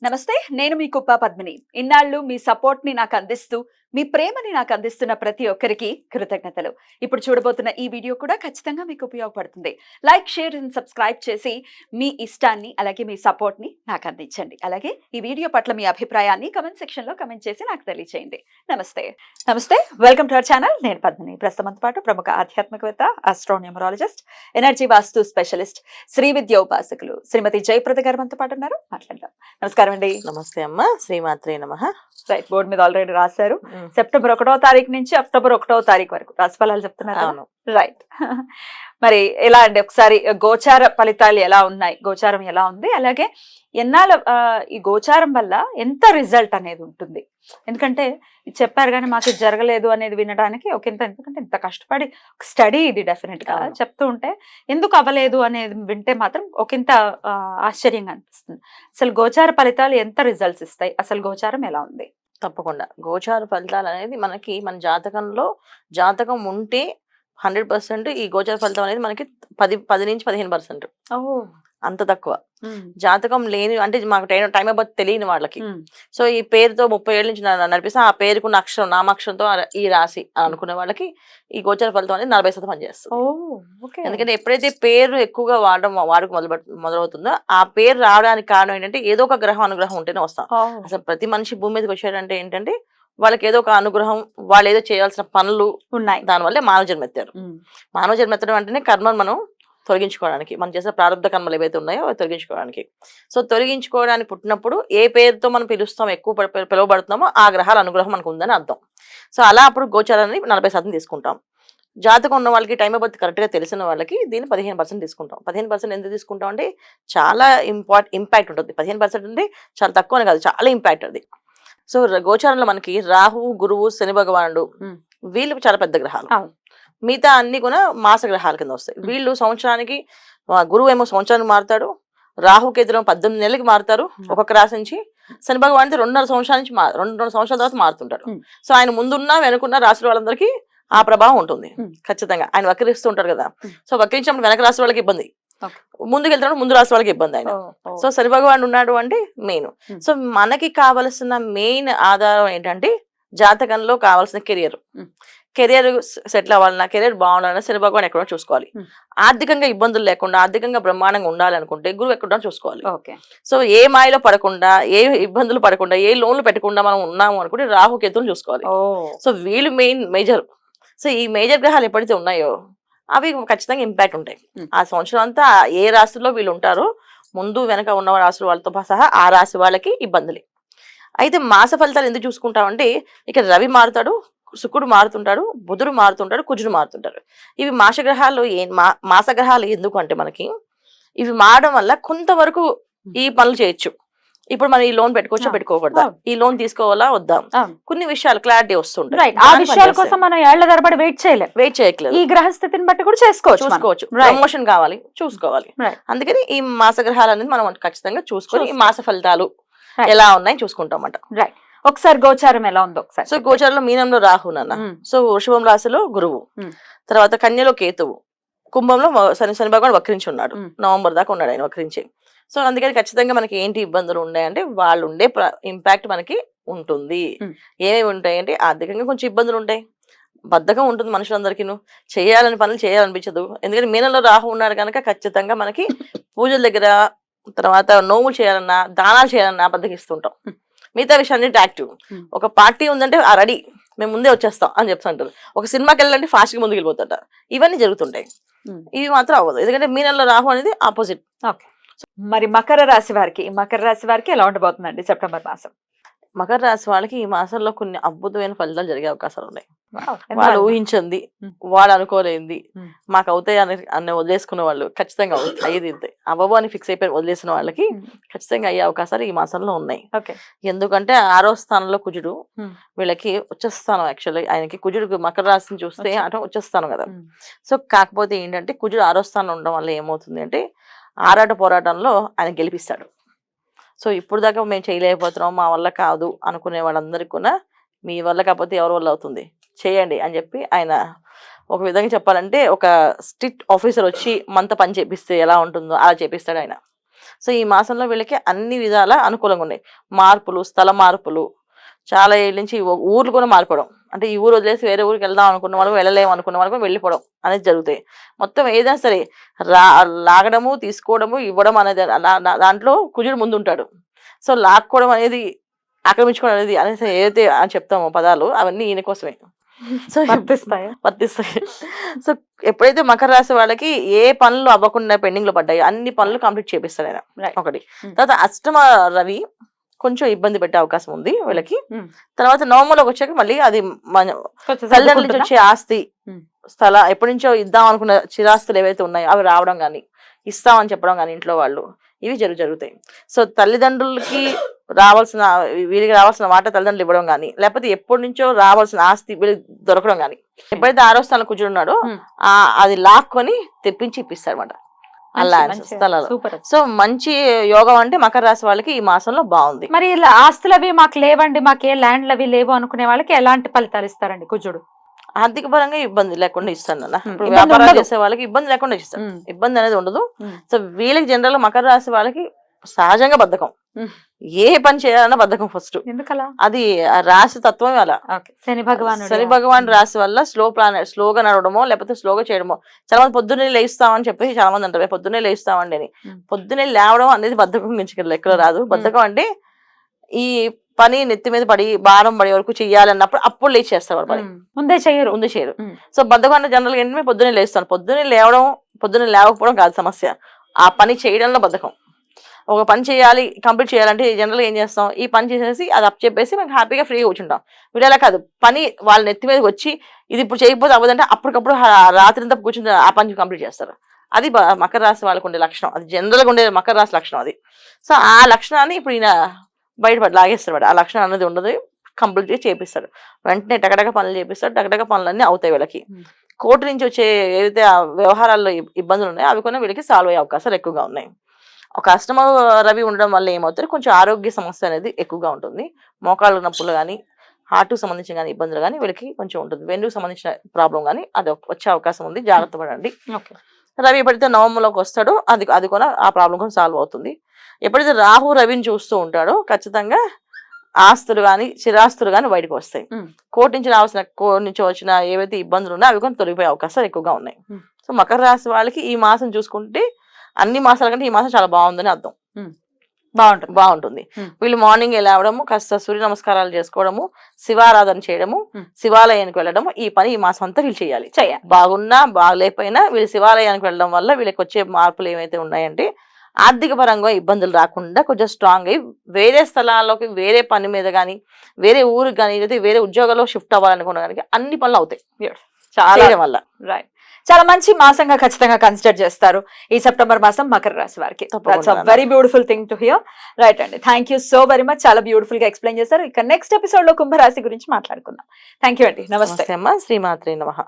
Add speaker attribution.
Speaker 1: నమస్తే, నేను మీ కుప్ప పద్మిని. ఇన్నాళ్ళు మీ సపోర్ట్‌ని నాకందిస్తూ, మీ ప్రేమని నాకందిస్తున్న ప్రతి ఒక్కరికి కృతజ్ఞతలు. ఇప్పుడు చూడబోతున్న ఈ వీడియో కూడా ఖచ్చితంగా మీకు ఉపయోగపడుతుంది. లైక్, షేర్ అండ్ సబ్స్క్రైబ్ చేసి మీ ఇష్టాన్ని, అలాగే మీ సపోర్ట్‌ని నాకందించండి. అలాగే ఈ వీడియో పట్ల మీ అభిప్రాయాన్ని కామెంట్ సెక్షన్‌లో కామెంట్ చేసి నాకు తెలియజేయండి. నమస్తే. నమస్తే. Welcome to our channel. నేను పద్మిని. ప్రస్తుతంతో పాటు ప్రముఖ ఆధ్యాత్మికవేత్త, ఆస్ట్రోన్యూమరాలజిస్ట్, ఎనర్జీ వాస్తు స్పెషలిస్ట్, శ్రీ విద్య ఉపాసకులు శ్రీమతి జయప్రద గారు మనతో పాటు ఉన్నారు. మాట్లాడదాం. నమస్కారం అండి.
Speaker 2: నమస్తే అమ్మ. శ్రీమాత్రే నమః.
Speaker 1: రైట్, బోర్డు మీద ఆల్రెడీ రాశారు. సెప్టెంబర్ 1వ తారీఖు నుంచి అక్టోబర్ 1వ తారీఖు వరకు రాశిఫలాలు చెప్తున్నారు.
Speaker 2: అవును.
Speaker 1: రైట్. మరి ఎలా అండి, ఒకసారి గోచార ఫలితాలు ఎలా ఉన్నాయి, గోచారం ఎలా ఉంది, అలాగే ఎన్నాళ్ళ ఈ గోచారం వల్ల ఎంత రిజల్ట్ అనేది ఉంటుంది? ఎందుకంటే ఇది చెప్పారు కానీ మాకు ఇది జరగలేదు అనేది వినడానికి ఎందుకంటే ఇంత కష్టపడి స్టడీ ఇది డెఫినెట్ గా
Speaker 2: అవును.
Speaker 1: చెప్తూ ఉంటే ఎందుకు అవ్వలేదు అనేది వింటే మాత్రం ఒకంత ఆశ్చర్యంగా అనిపిస్తుంది. అసలు గోచార ఫలితాలు ఎంత రిజల్ట్స్ ఇస్తాయి, అసలు గోచారం ఎలా ఉంది?
Speaker 2: తప్పకుండా గోచార ఫలితాలు అనేది మనకి మన జాతకం ఉంటే 100% ఈ గోచార ఫలితం అనేది మనకి 10 నుంచి 15%. అంత తక్కువ. జాతకం లేని అంటే మాకు టైం అబౌట్ తెలియని వాళ్ళకి, సో ఈ పేరుతో 30 ఏళ్ళ నుంచి నడిపిస్తే ఆ పేరుకున్న అక్షరం నామాక్షరంతో ఈ రాశి అని అనుకునే వాళ్ళకి ఈ గోచార ఫలితం అనేది 40% పనిచేస్తుంది. ఎందుకంటే ఎప్పుడైతే పేరు ఎక్కువగా వాడుకు మొదలవుతుందో ఆ పేరు రావడానికి కారణం ఏంటంటే ఏదో ఒక గ్రహం అనుగ్రహం ఉంటేనే వస్తాం. అసలు ప్రతి మనిషి భూమి మీదకి వచ్చాడంటే ఏంటంటే వాళ్ళకి ఏదో ఒక అనుగ్రహం, వాళ్ళు ఏదో చేయాల్సిన పనులు ఉన్నాయి, దానివల్లే మానవ జన్మ ఎత్తారు. మానవ జన్మ ఎత్తడం అంటేనే కర్మను మనం తొలగించుకోవడానికి, మనం చేసే ప్రారంభ కర్మలు ఏవైతే ఉన్నాయో అవి తొలగించుకోవడానికి. సో తొలగించుకోవడానికి పుట్టినప్పుడు ఏ పేరుతో మనం పిలుస్తాం, ఎక్కువ పిలువబడుతున్నామో ఆ గ్రహాల అనుగ్రహం మనకు ఉందని అర్థం. సో అలా అప్పుడు గోచారాన్ని 40% తీసుకుంటాం. జాతకం ఉన్న వాళ్ళకి, టైం ఆఫ్ బర్త్ కరెక్ట్గా తెలిసిన వాళ్ళకి దీన్ని 15% తీసుకుంటాం. 15% ఎందుకు తీసుకుంటాం అంటే చాలా ఇంపాక్ట్ ఉంటుంది. 15% అంటే చాలా తక్కువ అని కాదు, చాలా ఇంపాక్ట్ అది. సో గోచారంలో మనకి రాహు, గురువు, శని భగవానుడు వీళ్ళు చాలా పెద్ద గ్రహాలు. మిగతా అన్ని కూడా మాస గ్రహాల కింద వస్తాయి. వీళ్ళు సంవత్సరానికి, గురువు ఏమో సంవత్సరానికి మారుతాడు, రాహుకేతులు 18 నెలలకి మారుతారు ఒక్కొక్క రాశి నుంచి. శని భగవాన్ 2.5 సంవత్సరాల నుంచి 2 సంవత్సరాల తర్వాత మారుతుంటాడు. సో ఆయన ముందున్న వెనుకున్న రాశుల వాళ్ళందరికీ ఆ ప్రభావం ఉంటుంది ఖచ్చితంగా. ఆయన వక్రిస్తూ ఉంటారు కదా, సో వక్రించినప్పుడు వెనక రాశి వాళ్ళకి ఇబ్బంది, ముందుకు వెళ్తున్నప్పుడు ముందు రాశి వాళ్ళకి ఇబ్బంది ఆయన. సో శని భగవాన్ ఉన్నాడు అంటే మెయిన్. సో మనకి కావలసిన మెయిన్ ఆధారం ఏంటంటే జాతకంలో కావాల్సిన కెరియర్ సెటిల్ అవ్వాలన్నా, కెరియర్ బాగుండాలన్నా శని భగవాన్ ఎక్కడో చూసుకోవాలి. ఆర్థికంగా ఇబ్బందులు లేకుండా, ఆర్థికంగా బ్రహ్మాండంగా ఉండాలనుకుంటే గురువు ఎక్కడో చూసుకోవాలి. సో ఏ మాయలో పడకుండా, ఏ ఇబ్బందులు పడకుండా, ఏ లోన్లు పెట్టకుండా మనం ఉన్నాము అనుకుంటే రాహుకేతులు చూసుకోవాలి. సో వీళ్ళు మేజర్. సో ఈ మేజర్ గ్రహాలు ఎప్పుడైతే ఉన్నాయో అవి ఖచ్చితంగా ఇంపాక్ట్ ఉంటాయి. ఆ సంవత్సరం అంతా ఏ రాశిలో వీళ్ళు ఉంటారో, ముందు వెనక ఉన్న రాశుల వాళ్ళతో సహా ఆ రాశి వాళ్ళకి ఇబ్బందులు. అయితే మాస ఫలితాలు ఎందుకు చూసుకుంటామంటే ఇక్కడ రవి మారుతాడు, శుక్రుడు మారుతుంటాడు, బుధుడు మారుతుంటాడు, కుజుడు మారుతుంటాడు. ఇవి మాస గ్రహాలు ఎందుకు అంటే మనకి ఇవి మారడం వల్ల కొంతవరకు ఈ పనులు చేయొచ్చు. ఇప్పుడు మనం ఈ లోన్ పెట్టుకోవచ్చా, పెట్టుకోకూడదా, ఈ లోన్ తీసుకోవాలా వద్దా, కొన్ని విషయాలు క్లారిటీ వస్తుంటాయి.
Speaker 1: ఆ విషయాల కోసం మనం ఏళ్ల తరబడి వెయిట్ చేయట్లేదు. ఈ గ్రహస్థితిని బట్టి కూడా చూసుకోవచ్చు.
Speaker 2: ప్రమోషన్ కావాలి, చూసుకోవాలి. అందుకని ఈ మాస గ్రహాలు అనేది మనం ఖచ్చితంగా చూసుకొని ఈ మాస ఫలితాలు ఎలా ఉన్నాయి చూసుకుంటాం అన్నమాట.
Speaker 1: ఒకసారి గోచారం ఎలా ఉందో ఒకసారి.
Speaker 2: సో గోచారంలో మీనంలో రాహు నాన్న, సో వృషభం రాశిలో గురువు, తర్వాత కన్యలో కేతువు, కుంభంలో శని భగవాన్ వక్రించి ఉన్నాడు. నవంబర్ దాకా ఉన్నాడు ఆయన వక్రించి. సో అందుకని ఖచ్చితంగా మనకి ఏంటి ఇబ్బందులు ఉన్నాయంటే వాళ్ళు ఉండే ఇంపాక్ట్ మనకి ఉంటుంది. ఏమేమి ఉంటాయంటే ఆర్థికంగా కొంచెం ఇబ్బందులు ఉంటాయి, బద్ధకం ఉంటుంది మనుషులందరికీ, చేయాలని పనులు చేయాలనిపించదు. ఎందుకంటే మీనంలో రాహు ఉన్నాడు కనుక ఖచ్చితంగా మనకి పూజల దగ్గర, తర్వాత నోములు చేయాలన్నా, దానాలు చేయాలన్నా బద్దకిస్తుంటాం. మిగతా విషయాన్ని యాక్టివ్. ఒక పార్టీ ఉందంటే ఆ రెడీ, మేము ముందే వచ్చేస్తాం అని చెప్తుంటారు. ఒక సినిమాకి వెళ్ళాలంటే ఫాస్ట్ గా ముందుకు వెళ్ళిపోతుంటారు. ఇవన్నీ జరుగుతుంటాయి. ఇవి మాత్రం అవ్వదు, ఎందుకంటే మీనంలో రాహు అనేది ఆపోజిట్.
Speaker 1: మరి మకర రాశి వారికి ఎలా ఉండబోతుందండి సెప్టెంబర్ మాసం?
Speaker 2: మకర రాశి వాళ్ళకి ఈ మాసంలో కొన్ని అద్భుతమైన ఫలితాలు జరిగే అవకాశాలు ఉన్నాయి. వాళ్ళు ఊహించింది, వాళ్ళు అనుకోలేంది మాకు అవుతాయి అని వదిలేసుకున్న వాళ్ళు ఖచ్చితంగా అయ్యేది అవ్వబో అని ఫిక్స్ అయిపోయి వదిలేసిన వాళ్ళకి ఖచ్చితంగా అయ్యే అవకాశాలు ఈ మాసంలో ఉన్నాయి. ఎందుకంటే 6వ స్థానంలో కుజుడు, వీళ్ళకి ఉచ్చస్థానం. యాక్చువల్లీ ఆయనకి కుజుడు మకర రాశిని చూస్తే అటు ఉచ్చస్థానం కదా. సో కాకపోతే ఏంటంటే కుజుడు 6వ స్థానం ఉండడం వల్ల ఏమవుతుంది అంటే ఆరాట పోరాటంలో ఆయన గెలిపిస్తాడు. సో ఇప్పుడు దాకా మేము చేయలేకపోతున్నాం, మా వల్ల కాదు అనుకునే వాళ్ళందరికీ కూడా మీ వల్ల కాకపోతే ఎవరి వల్ల అవుతుంది, చేయండి అని చెప్పి ఆయన ఒక విధంగా చెప్పాలంటే ఒక స్ట్రిక్ట్ ఆఫీసర్ వచ్చి మనతో పని చేపిస్తే ఎలా ఉంటుందో అలా చేపిస్తాడు ఆయన. సో ఈ మాసంలో వీళ్ళకి అన్ని విధాల అనుకూలంగా ఉన్నాయి. మార్పులు, స్థల మార్పులు, చాలా ఏళ్ళ నుంచి ఊర్లు కూడా మారిపోవడం, అంటే ఈ ఊరు వదిలేసి వేరే ఊరికి వెళ్దాం అనుకున్న వాళ్ళకు, వెళ్ళలేము అనుకున్న వాళ్ళకు వెళ్ళిపోవడం అనేది జరుగుతాయి. మొత్తం ఏదైనా సరే లాగడము, తీసుకోవడము, ఇవ్వడం అనేది దాంట్లో కుజుడు ముందుంటాడు. సో లాక్కోవడం అనేది, ఆక్రమించుకోవడం అనేది అనేసి ఏదైతే అని చెప్తామో పదాలు, అవన్నీ ఈయన కోసమే. సో వర్తిస్తాయి. సో ఎప్పుడైతే మకర రాశి వాళ్ళకి ఏ పనులు అవ్వకుండా పెండింగ్ లో పడ్డాయో అన్ని పనులు కంప్లీట్ చేపిస్తాడు ఆయన. ఒకటి. తర్వాత అష్టమ రవి కొంచెం ఇబ్బంది పెట్టే అవకాశం ఉంది వీళ్ళకి. తర్వాత నవంబర్లోకి వచ్చాక మళ్ళీ అది తల్లిదండ్రుల నుంచి వచ్చే ఆస్తి, ఎప్పటి నుంచో ఇద్దాం అనుకున్న చిరాస్తులు ఏవైతే ఉన్నాయో అవి రావడం కానీ, ఇస్తామని చెప్పడం కానీ ఇంట్లో వాళ్ళు, ఇవి జరుగుతాయి. సో తల్లిదండ్రులకి వీళ్ళకి రావాల్సిన మాట తల్లిదండ్రులు ఇవ్వడం కానీ, లేకపోతే ఎప్పటి నుంచో రావాల్సిన ఆస్తి వీళ్ళకి దొరకడం కానీ, ఎప్పుడైతే 6వ స్థానంలో కూర్చుని ఉన్నాడో అది లాక్కొని తెప్పించి ఇప్పిస్తాడు అనమాట అలా స్థలాలు. సో మంచి యోగం అంటే మకర రాశి వాళ్ళకి ఈ మాసంలో బాగుంది.
Speaker 3: మరి ఇలా ఆస్తులు అవి మాకు లేవండి, మాకే ల్యాండ్లు అవి లేవు అనుకునే వాళ్ళకి ఎలాంటి ఫలితాలు ఇస్తారండి కుజుడు?
Speaker 2: ఆర్థిక పరంగా ఇబ్బంది లేకుండా ఇస్తాను అన్న. ఇప్పుడు వ్యాపారాలు చేసే వాళ్ళకి ఇబ్బంది లేకుండా ఇస్తాను, ఇబ్బంది అనేది ఉండదు. సో వీళ్ళకి జనరల్ మకర రాశి వాళ్ళకి సహజంగా బద్ధకం, ఏ పని చేయాలన్నా బద్ధకం ఫస్ట్.
Speaker 3: ఎందుకలా?
Speaker 2: అది రాశి తత్వం అలా.
Speaker 3: శని
Speaker 2: భగవాన్ రాశి వల్ల స్లోగా నడవడమో లేకపోతే స్లోగా చేయడమో. చాలా మంది పొద్దున్నే లేస్తామని చెప్పి చాలా మంది అంటారు పొద్దున్నే లేస్తామండి అని. పొద్దున్నే లేవడం అనేది బద్ధకం మించుకెళ్ళి ఎక్కడ రాదు. బద్ధకం అంటే ఈ పని నెత్తి మీద పడి భారం పడే వరకు చెయ్యాలన్నప్పుడు అప్పుడు లేచి చేస్తారు పని, ముందే చేయరు. సో బద్ధకం అంటే జనరల్ గా ఏంటంటే పొద్దున్నే లేస్తాను, పొద్దున్నే లేవడం, పొద్దున్నే లేవకపోవడం కాదు సమస్య, ఆ పని చేయడంలో బద్ధకం. ఒక పని చేయాలి, కంప్లీట్ చేయాలంటే జనరల్గా ఏం చేస్తాం, ఈ పని చేసేసి అది అప్ చెప్పేసి మేము హ్యాపీగా ఫ్రీగా కూర్చుంటాం. వీళ్ళు అలా కాదు, పని వాళ్ళ నెత్తి మీదకి వచ్చి ఇది ఇప్పుడు చేయకపోతే అవ్వదంటే అప్పటికప్పుడు రాత్రి అంతా కూర్చుని ఆ పని కంప్లీట్ చేస్తారు. అది మకర రాశి వాళ్ళకు ఉండే లక్షణం, అది జనరల్గా ఉండే మకర రాశి లక్షణం అది. సో ఆ లక్షణాన్ని ఇప్పుడు ఈయన బయటపడి లాగేస్తాడు. ఆ లక్షణం అనేది ఉండదు, కంప్లీట్ గా చేపిస్తాడు. వెంటనే టకటక పనులు చేపిస్తాడు, టకటక పనులన్నీ అవుతాయి వీళ్ళకి. కోర్టు నుంచి వచ్చే ఏదైతే వ్యవహారాల్లో ఇబ్బందులు ఉన్నాయో అవి కూడా వీళ్ళకి సాల్వ్ అయ్యే అవకాశాలు ఎక్కువగా ఉన్నాయి. ఒక అష్టమ రవి ఉండడం వల్ల ఏమవుతుంది, కొంచెం ఆరోగ్య సమస్య అనేది ఎక్కువగా ఉంటుంది. మోకాళ్ళ నొప్పులు కానీ, హార్ట్ సంబంధించిన కానీ ఇబ్బందులు కానీ వీళ్ళకి కొంచెం ఉంటుంది. వెన్నుకు సంబంధించిన ప్రాబ్లం కానీ అది వచ్చే అవకాశం ఉంది, జాగ్రత్త పడండి. రవి ఎప్పుడైతే నవంబర్లోకి వస్తాడో అది కూడా ఆ ప్రాబ్లం కూడా సాల్వ్ అవుతుంది. ఎప్పుడైతే రాహు రవిని చూస్తూ ఉంటాడో ఖచ్చితంగా ఆస్తులు కానీ చిరాస్తులు కానీ బయటకు వస్తాయి. కోర్టు నుంచి వచ్చిన ఏవైతే ఇబ్బందులు ఉన్నాయో అవి కూడా తొలగిపోయే అవకాశాలు ఎక్కువగా ఉన్నాయి. సో మకర రాశి వాళ్ళకి ఈ మాసం చూసుకుంటే అన్ని మాసాల కంటే ఈ మాసం చాలా బాగుందని అర్థం. బాగుంటుంది. వీళ్ళు మార్నింగ్ లేవడము, కాస్త సూర్య నమస్కారాలు చేసుకోవడము, శివారాధన చేయడము, శివాలయానికి వెళ్ళడము, ఈ పని ఈ మాసం అంతా వీళ్ళు చేయాలి. బాగున్నా బాగలేకపోయినా వీళ్ళు శివాలయానికి వెళ్ళడం వల్ల వీళ్ళకి వచ్చే మార్పులు ఏమైతే ఉన్నాయంటే ఆర్థిక పరంగా ఇబ్బందులు రాకుండా కొంచెం స్ట్రాంగ్ అయ్యి వేరే స్థలాల్లోకి, వేరే పని మీద కానీ, వేరే ఊరికి కానీ, లేదా వేరే ఉద్యోగాల్లో షిఫ్ట్ అవ్వాలనుకున్న కానీ అన్ని పనులు అవుతాయి చాలా వల్ల.
Speaker 1: రైట్, చాలా మంచి మాసంగా ఖచ్చితంగా కన్సిడర్ చేస్తారు ఈ సెప్టెంబర్ మాసం మకర రాశి వారికి. Very beautiful thing to hear. Right అండి, thank you so very much, చాలా బ్యూటిఫుల్ గా ఎక్స్ప్లెయిన్ చేశారు. ఇక నెక్స్ట్ ఎపిసోడ్ లో కుంభరాశి గురించి మాట్లాడుకుందాం. థ్యాంక్ యూ అండి, నమస్తే
Speaker 2: అమ్మ. శ్రీమాత్రే నమః.